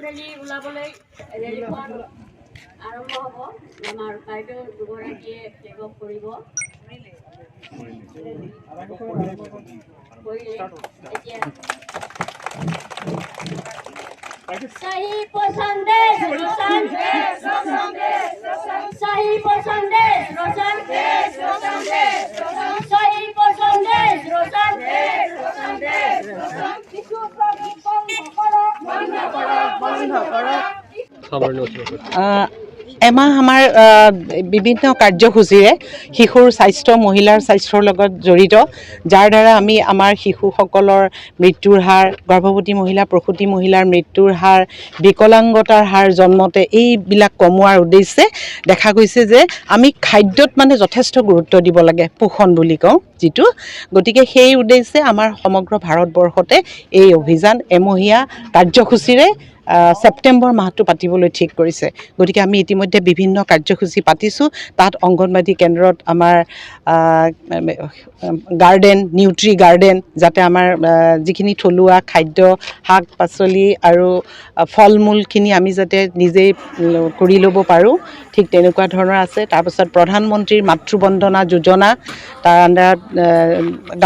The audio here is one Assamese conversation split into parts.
ৰেলী ওলাবলৈ ৰেলীখন আৰম্ভ হ'ব। আমাৰ বাইদেউ দুগৰাকীয়ে টেক অফ কৰিব। सही पसंदेश रोशन देश रोशन देश सही पसंदेश रोशन देश रोशन देश सही पसंदेश रोशन देश रोशन देश शिशु श्रमिक बंद करो এমাহ আমাৰ বিভিন্ন কাৰ্যসূচীৰে শিশুৰ স্বাস্থ্য মহিলাৰ স্বাস্থ্যৰ লগত জড়িত, যাৰ দ্বাৰা আমি আমাৰ শিশুসকলৰ মৃত্যুৰ হাৰ, গৰ্ভৱতী মহিলা প্ৰসূতি মহিলাৰ মৃত্যুৰ হাৰ, বিকলাংগতাৰ হাৰ জন্মতে এইবিলাক কমোৱাৰ উদ্দেশ্যে দেখা গৈছে যে আমি খাদ্যত মানে যথেষ্ট গুৰুত্ব দিব লাগে, পোষণ বুলি কওঁ যিটো। গতিকে সেই উদ্দেশ্যে আমাৰ সমগ্ৰ ভাৰতবৰ্ষতে এই অভিযান এমহীয়া কাৰ্যসূচীৰে ছেপ্টেম্বৰ মাহটো পাতিবলৈ ঠিক কৰিছে। গতিকে আমি ইতিমধ্যে বিভিন্ন কাৰ্যসূচী পাতিছোঁ। তাত অংগনবাদী কেন্দ্ৰত আমাৰ গাৰ্ডেন, নিউট্ৰি গাৰ্ডেন, যাতে আমাৰ যিখিনি থলুৱা খাদ্য, শাক পাচলি আৰু ফল মূলখিনি আমি যাতে নিজেই কৰি ল'ব পাৰোঁ, ঠিক তেনেকুৱা ধৰণৰ আছে। তাৰপিছত প্ৰধানমন্ত্ৰীৰ মাতৃবন্দনা যোজনা, তাৰ আণ্ডাৰত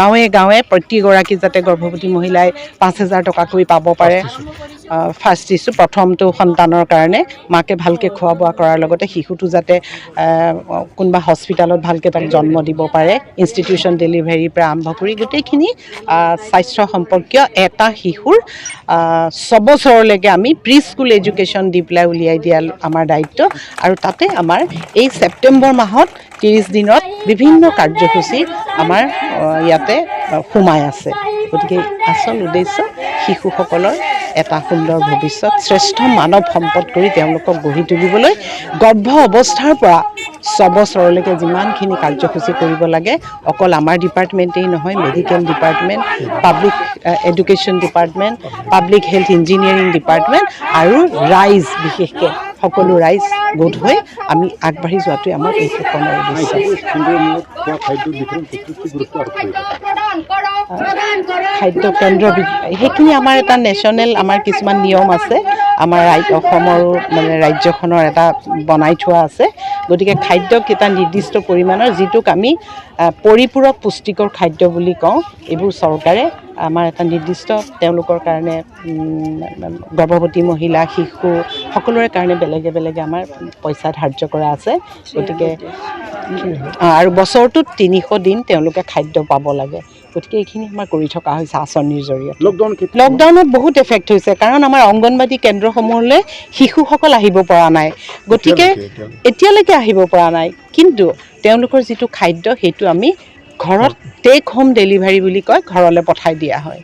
গাঁৱে গাঁৱে প্ৰতিগৰাকী যাতে গৰ্ভৱতী মহিলাই 5,000 টকাকৈ পাব পাৰে। ফাৰ্ষ্ট দিছোঁ প্ৰথমটো সন্তানৰ কাৰণে, মাকে ভালকৈ খোৱা বোৱা কৰাৰ লগতে শিশুটো যাতে কোনোবা হস্পিটেলত ভালকৈ তাক জন্ম দিব পাৰে, ইনষ্টিটিউশ্যন ডেলিভাৰীৰ পৰা আৰম্ভ কৰি গোটেইখিনি স্বাস্থ্য সম্পৰ্কীয় এটা শিশুৰ 6 বছৰলৈকে আমি প্ৰি স্কুল এডুকেশ্যন দি পেলাই উলিয়াই দিয়া আমাৰ দায়িত্ব। আৰু তাতে আমাৰ এই ছেপ্টেম্বৰ মাহত 30 দিনত বিভিন্ন কাৰ্যসূচী আমাৰ ইয়াতে সোমাই আছে। গতিকে আচল উদ্দেশ্য শিশুসকলৰ এটা সুন্দৰ ভৱিষ্যত, শ্ৰেষ্ঠ মানৱ সম্পদ কৰি তেওঁলোকক গঢ়ি তুলিবলৈ গৰ্ভ অৱস্থাৰ পৰা 6 বছৰলৈকে যিমানখিনি কাৰ্যসূচী কৰিব লাগে, অকল আমাৰ ডিপাৰ্টমেণ্টেই নহয়, medical department, public education department, public health engineering department আৰু ৰাইজ, বিশেষকৈ সকলো ৰাইজ গোট হৈ আমি আগবাঢ়ি যোৱাটোৱে আমাৰ এই সুখনৰ উদ্দেশ্য। খাদ্য কেন্দ্ৰ সেইখিনি আমাৰ এটা নেশ্যনেল আমাৰ কিছুমান নিয়ম আছে, আমাৰ অসমৰো মানে ৰাজ্যখনৰ এটা বনাই থোৱা আছে। গতিকে খাদ্যক এটা নিৰ্দিষ্ট পৰিমাণৰ, যিটোক আমি পৰিপূৰক পুষ্টিকৰ খাদ্য বুলি কওঁ, এইবোৰ চৰকাৰে আমাৰ এটা নিৰ্দিষ্ট তেওঁলোকৰ কাৰণে গৰ্ভৱতী মহিলা, শিশু সকলোৰে কাৰণে বেলেগে বেলেগে আমাৰ পইচা ধাৰ্য কৰা আছে। গতিকে আৰু বছৰটোত 300 দিন তেওঁলোকে খাদ্য পাব লাগে। গতিকে এইখিনি আমাৰ কৰি থকা হৈছে আঁচনিৰ জৰিয়তে। লকডাউনত বহুত এফেক্ট হৈছে, কাৰণ আমাৰ অংগনবাদী কেন্দ্ৰসমূহলৈ শিশুসকল আহিব পৰা নাই, গতিকে এতিয়ালৈকে আহিব পৰা নাই। কিন্তু তেওঁলোকৰ যিটো খাদ্য সেইটো আমি ঘৰত টেক হোম ডেলিভাৰী বুলি কয়, ঘৰলৈ পঠাই দিয়া হয়।